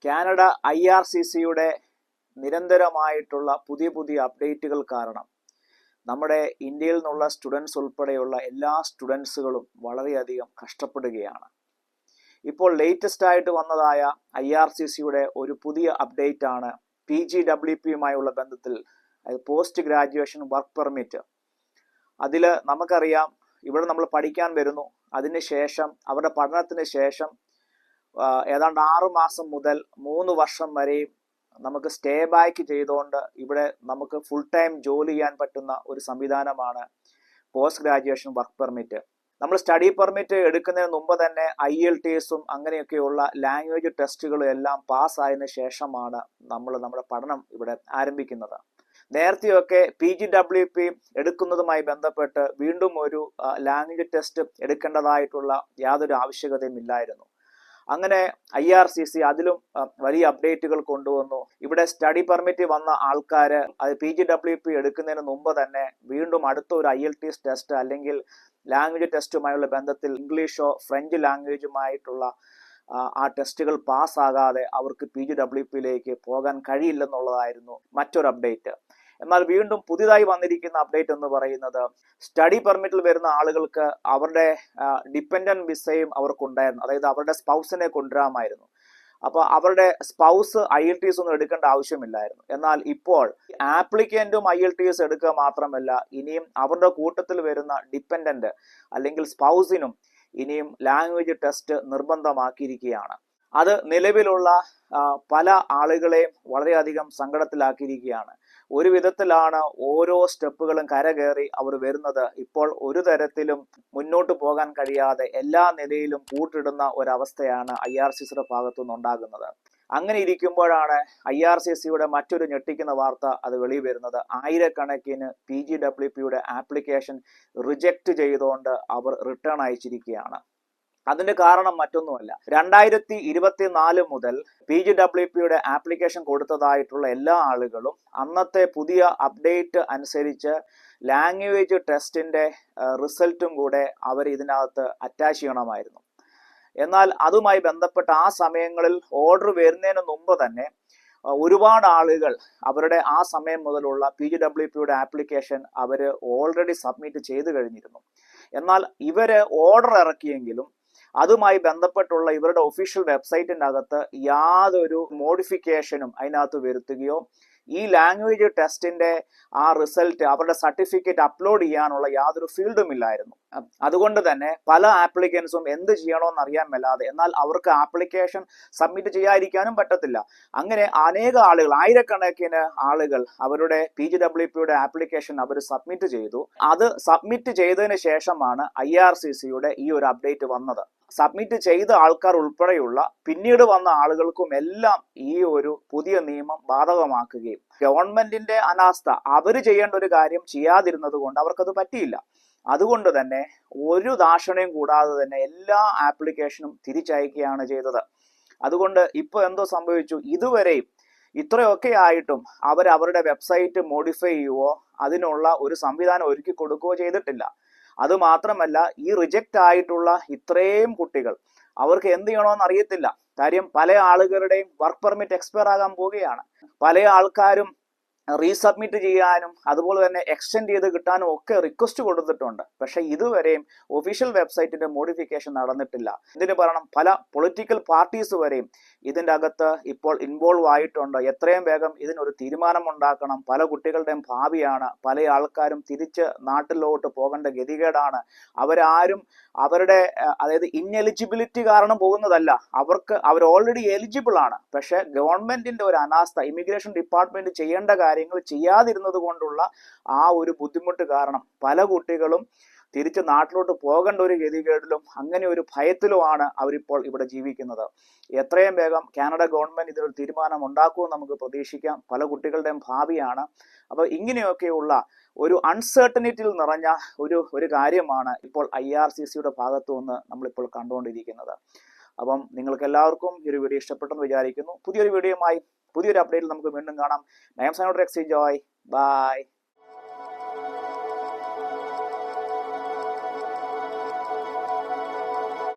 Canada IRCCയുടെ നിരന്തരമായിട്ടുള്ള പുതിയ അപ്ഡേറ്റുകൾ കാരണം നമ്മുടെ ഇന്ത്യയിൽ നിന്നുള്ള സ്റ്റുഡൻസ് ഉൾപ്പെടെയുള്ള എല്ലാ സ്റ്റുഡൻസുകളും വളരെയധികം കഷ്ടപ്പെടുകയാണ്. ഇപ്പോൾ ലേറ്റസ്റ്റ് ആയിട്ട് വന്നതായ IRCCയുടെ ഒരു പുതിയ അപ്ഡേറ്റ് ആണ് PGWPയുമായുള്ള ബന്ധത്തിൽ, പോസ്റ്റ് ഗ്രാജുവേഷൻ വർക്ക് പെർമിറ്റ്. അതിൽ നമുക്കറിയാം, ഇവിടെ നമ്മൾ പഠിക്കാൻ വരുന്നു, അതിനുശേഷം അവരുടെ പഠനത്തിന് ശേഷം ഏതാണ്ട് 6 മാസം മുതൽ 3 വർഷം വരെയും നമുക്ക് സ്റ്റേ ബാക്ക് ചെയ്തുകൊണ്ട് ഇവിടെ നമുക്ക് ഫുൾ ടൈം ജോലി ചെയ്യാൻ പറ്റുന്ന ഒരു സംവിധാനമാണ് പോസ്റ്റ് ഗ്രാജുവേഷൻ വർക്ക് പെർമിറ്റ്. നമ്മൾ സ്റ്റഡി പെർമിറ്റ് എടുക്കുന്നതിന് മുമ്പ് തന്നെ IELTSഉം അങ്ങനെയൊക്കെയുള്ള ലാംഗ്വേജ് ടെസ്റ്റുകളും എല്ലാം പാസ്സായതിനു ശേഷമാണ് നമ്മൾ നമ്മുടെ പഠനം ഇവിടെ ആരംഭിക്കുന്നത്. നേരത്തെയൊക്കെ PGWP എടുക്കുന്നതുമായി ബന്ധപ്പെട്ട് വീണ്ടും ഒരു ലാംഗ്വേജ് ടെസ്റ്റ് എടുക്കേണ്ടതായിട്ടുള്ള യാതൊരു ആവശ്യകതയും ഇല്ലായിരുന്നു. അങ്ങനെ IRCC അതിലും വലിയ അപ്ഡേറ്റുകൾ കൊണ്ടുവന്നു. ഇവിടെ സ്റ്റഡി പെർമിറ്റ് വന്ന ആൾക്കാർ അത് PGWP എടുക്കുന്നതിന് മുമ്പ് തന്നെ വീണ്ടും അടുത്ത ഒരു IELTS ടെസ്റ്റ് അല്ലെങ്കിൽ ലാംഗ്വേജ് ടെസ്റ്റുമായുള്ള ബന്ധത്തിൽ ഇംഗ്ലീഷോ ഫ്രഞ്ച് ലാംഗ്വേജുമായിട്ടുള്ള ആ ടെസ്റ്റുകൾ പാസ്സാകാതെ അവർക്ക് PGWPയിലേക്ക് പോകാൻ കഴിയില്ലെന്നുള്ളതായിരുന്നു മറ്റൊരു അപ്ഡേറ്റ്. എന്നാൽ വീണ്ടും പുതിയതായി വന്നിരിക്കുന്ന അപ്ഡേറ്റ് എന്ന് പറയുന്നത്, സ്റ്റഡി പെർമിറ്റിൽ വരുന്ന ആളുകൾക്ക് അവരുടെ ഡിപ്പെൻഡന്റ് വിസയും അവർക്കുണ്ടായിരുന്നു. അതായത് അവരുടെ സ്പൗസിനെ കൊണ്ടുവരാമായിരുന്നു. അപ്പോൾ അവരുടെ സ്പൗസ് IELTS ഒന്നും എടുക്കേണ്ട ആവശ്യമില്ലായിരുന്നു. എന്നാൽ ഇപ്പോൾ ആപ്ലിക്കൻറ്റും IELTS എടുക്കുക മാത്രമല്ല, ഇനിയും അവരുടെ കൂട്ടത്തിൽ വരുന്ന ഡിപ്പെൻഡന്റ് അല്ലെങ്കിൽ സ്പൗസിനും ഇനിയും ലാംഗ്വേജ് ടെസ്റ്റ് നിർബന്ധമാക്കിയിരിക്കുകയാണ്. അത് നിലവിലുള്ള പല ആളുകളെയും വളരെയധികം സങ്കടത്തിലാക്കിയിരിക്കുകയാണ്. ഒരു വിധത്തിലാണ് ഓരോ സ്റ്റെപ്പുകളും കരകയറി അവർ വരുന്നത്. ഇപ്പോൾ ഒരു തരത്തിലും മുന്നോട്ട് പോകാൻ കഴിയാതെ എല്ലാ നിലയിലും കൂട്ടിടുന്ന ഒരവസ്ഥയാണ് IRCCയുടെ ഭാഗത്തുനിന്ന് ഉണ്ടാകുന്നത്. അങ്ങനെ ഇരിക്കുമ്പോഴാണ് IRCCയുടെ മറ്റൊരു ഞെട്ടിക്കുന്ന വാർത്ത അത് വെളി വരുന്നത്. ആയിരക്കണക്കിന് PGWPയുടെ ആപ്ലിക്കേഷൻ റിജക്റ്റ് ചെയ്തുകൊണ്ട് അവർ റിട്ടേൺ അയച്ചിരിക്കുകയാണ്. അതിന്റെ കാരണം മറ്റൊന്നുമല്ല, 2024 മുതൽ PGWPയുടെ ആപ്ലിക്കേഷൻ കൊടുത്തതായിട്ടുള്ള എല്ലാ ആളുകളും അന്നത്തെ പുതിയ അപ്ഡേറ്റ് അനുസരിച്ച് ലാംഗ്വേജ് ടെസ്റ്റിന്റെ റിസൾട്ടും കൂടെ അവർ ഇതിനകത്ത് അറ്റാച്ച് ചെയ്യണമായിരുന്നു. എന്നാൽ അതുമായി ബന്ധപ്പെട്ട ആ സമയങ്ങളിൽ ഓർഡർ വരുന്നതിന് മുമ്പ് തന്നെ ഒരുപാട് ആളുകൾ അവരുടെ ആ സമയം മുതലുള്ള PGWPയുടെ ആപ്ലിക്കേഷൻ അവർ ഓൾറെഡി സബ്മിറ്റ് ചെയ്തു കഴിഞ്ഞിരുന്നു. എന്നാൽ ഇവര് ഓർഡർ ഇറക്കിയെങ്കിലും അതുമായി ബന്ധപ്പെട്ടുള്ള ഇവരുടെ ഒഫീഷ്യൽ വെബ്സൈറ്റിൻ്റെ അകത്ത് യാതൊരു മോഡിഫിക്കേഷനും അതിനകത്ത് വരുത്തുകയോ ഈ ലാംഗ്വേജ് ടെസ്റ്റിന്റെ ആ റിസൾട്ട് അവരുടെ സർട്ടിഫിക്കറ്റ് അപ്ലോഡ് ചെയ്യാനുള്ള യാതൊരു ഫീൽഡും ഇല്ലായിരുന്നു. അതുകൊണ്ട് തന്നെ പല ആപ്ലിക്കൻസും എന്ത് ചെയ്യണമെന്ന് അറിയാൻ മേലാതെ, എന്നാൽ അവർക്ക് ആപ്ലിക്കേഷൻ സബ്മിറ്റ് ചെയ്യാതിരിക്കാനും പറ്റത്തില്ല. അങ്ങനെ അനേക ആളുകൾ, ആയിരക്കണക്കിന് ആളുകൾ അവരുടെ PGWPയുടെ ആപ്ലിക്കേഷൻ അവർ സബ്മിറ്റ് ചെയ്തു. അത് സബ്മിറ്റ് ചെയ്തതിന് ശേഷമാണ് IRCCയുടെ ഈ ഒരു അപ്ഡേറ്റ് വന്നത്. സബ്മിറ്റ് ചെയ്ത ആൾക്കാർ ഉൾപ്പെടെയുള്ള പിന്നീട് വന്ന ആളുകൾക്കും എല്ലാം ഈ ഒരു പുതിയ നിയമം ബാധകമാക്കുകയും ഗവൺമെന്റിന്റെ അനാസ്ഥ, അവർ ചെയ്യേണ്ട ഒരു കാര്യം ചെയ്യാതിരുന്നത് കൊണ്ട് അവർക്കത് പറ്റിയില്ല. അതുകൊണ്ട് തന്നെ ഒരു ദാക്ഷണയും കൂടാതെ തന്നെ എല്ലാ ആപ്ലിക്കേഷനും തിരിച്ചയക്കുകയാണ് ചെയ്തത്. അതുകൊണ്ട് ഇപ്പോൾ എന്തോ സംഭവിച്ചു, ഇതുവരെയും ഇത്രയൊക്കെ ആയിട്ടും അവരുടെ വെബ്സൈറ്റ് മോഡിഫൈ ചെയ്യുവോ അതിനുള്ള ഒരു സംവിധാനം ഒരുക്കി കൊടുക്കുകയോ ചെയ്തിട്ടില്ല. അതുമാത്രമല്ല, ഈ റിജക്റ്റ് ആയിട്ടുള്ള ഇത്രയും കുട്ടികൾ അവർക്ക് എന്ത് ചെയ്യണമെന്ന് അറിയത്തില്ല. കാര്യം പല ആളുകളുടെയും വർക്ക് പെർമിറ്റ് എക്സ്പയർ ആകാൻ പോവുകയാണ്. പല ആൾക്കാരും റീസബ്മിറ്റ് ചെയ്യാനും അതുപോലെ തന്നെ എക്സ്റ്റെൻഡ് ചെയ്ത് കിട്ടാനും ഒക്കെ റിക്വസ്റ്റ് കൊടുത്തിട്ടുണ്ട്. പക്ഷെ ഇതുവരെയും ഒഫീഷ്യൽ വെബ്സൈറ്റിന്റെ മോഡിഫിക്കേഷൻ നടന്നിട്ടില്ല. ഇതിന് പറയണം, പല പൊളിറ്റിക്കൽ പാർട്ടീസ് വരെയും ഇതിൻ്റെ അകത്ത് ഇപ്പോൾ ഇൻവോൾവ് ആയിട്ടുണ്ട്. എത്രയും വേഗം ഇതിനൊരു തീരുമാനം ഉണ്ടാക്കണം. പല കുട്ടികളുടെയും ഭാവിയാണ്. പല ആൾക്കാരും തിരിച്ച് നാട്ടിലോട്ട് പോകേണ്ട ഗതികേടാണ്. അവരാരും അവരുടെ അതായത് ഇൻഎലിജിബിലിറ്റി കാരണം പോകുന്നതല്ല, അവർ ഓൾറെഡി എലിജിബിൾ ആണ്. പക്ഷെ ഗവൺമെന്റിന്റെ ഒരു അനാസ്ഥ, ഇമിഗ്രേഷൻ ഡിപ്പാർട്ട്മെന്റ് ചെയ്യേണ്ട കാര്യങ്ങൾ ചെയ്യാതിരുന്നത് കൊണ്ടുള്ള ആ ഒരു ബുദ്ധിമുട്ട് കാരണം പല കുട്ടികളും തിരിച്ച് നാട്ടിലോട്ട് പോകേണ്ട ഒരു ഗതികേടിലും അങ്ങനെ ഒരു ഭയത്തിലുമാണ് അവരിപ്പോൾ ഇവിടെ ജീവിക്കുന്നത്. എത്രയും വേഗം കാനഡ ഗവൺമെന്റ് ഇതിനൊരു തീരുമാനം ഉണ്ടാക്കുമെന്ന് നമുക്ക് പ്രതീക്ഷിക്കാം. പല കുട്ടികളുടെയും ഭാവിയാണ്. അപ്പോൾ ഇങ്ങനെയൊക്കെയുള്ള ഒരു അൺസർട്ടനിറ്റിയിൽ നിറഞ്ഞ ഒരു കാര്യമാണ് ഇപ്പോൾ IRCCയുടെ ഭാഗത്തു നിന്ന് നമ്മളിപ്പോൾ കണ്ടുകൊണ്ടിരിക്കുന്നത്. അപ്പം നിങ്ങൾക്ക് എല്ലാവർക്കും ഈ ഒരു വീഡിയോ ഇഷ്ടപ്പെട്ടെന്ന് വിചാരിക്കുന്നു. പുതിയൊരു വീഡിയോയുമായി പുതിയൊരു അപ്ഡേറ്റിൽ നമുക്ക് വീണ്ടും കാണാം. I am Sanotrexy Joy. Bye.